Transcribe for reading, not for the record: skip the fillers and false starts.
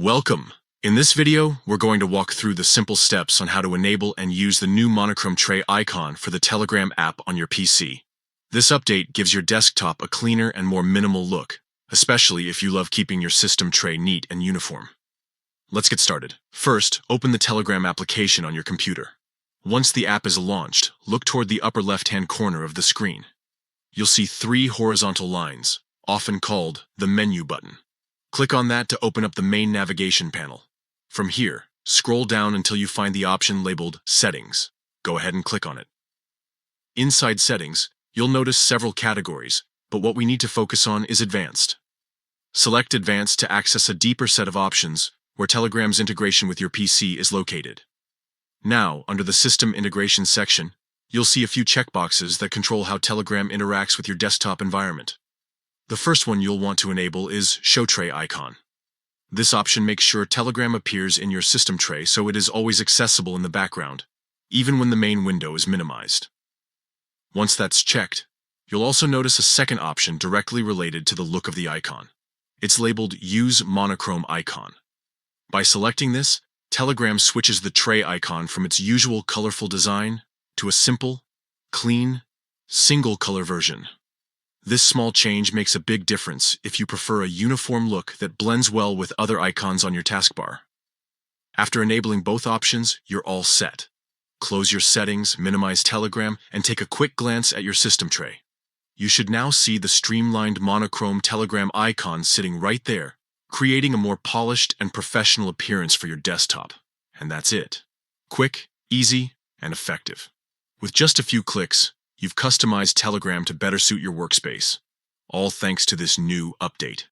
Welcome! In this video, we're going to walk through the simple steps on how to enable and use the new Monochrome tray icon for the Telegram app on your PC. This update gives your desktop a cleaner and more minimal look, especially if you love keeping your system tray neat and uniform. Let's get started. First, open the Telegram application on your computer. Once the app is launched, look toward the upper left-hand corner of the screen. You'll see three horizontal lines, often called the menu button. Click on that to open up the main navigation panel. From here, scroll down until you find the option labeled Settings. Go ahead and click on it. Inside Settings, you'll notice several categories, but what we need to focus on is Advanced. Select Advanced to access a deeper set of options where Telegram's integration with your PC is located. Now, under the System Integration section, you'll see a few checkboxes that control how Telegram interacts with your desktop environment. The first one you'll want to enable is Show Tray Icon. This option makes sure Telegram appears in your system tray so it is always accessible in the background, even when the main window is minimized. Once that's checked, you'll also notice a second option directly related to the look of the icon. It's labeled Use Monochrome Icon. By selecting this, Telegram switches the tray icon from its usual colorful design to a simple, clean, single-color version. This small change makes a big difference if you prefer a uniform look that blends well with other icons on your taskbar. After enabling both options, you're all set. Close your settings, minimize Telegram, and take a quick glance at your system tray. You should now see the streamlined monochrome Telegram icon sitting right there, creating a more polished and professional appearance for your desktop. And that's it. Quick, easy, and effective. With just a few clicks, you've customized Telegram to better suit your workspace, all thanks to this new update.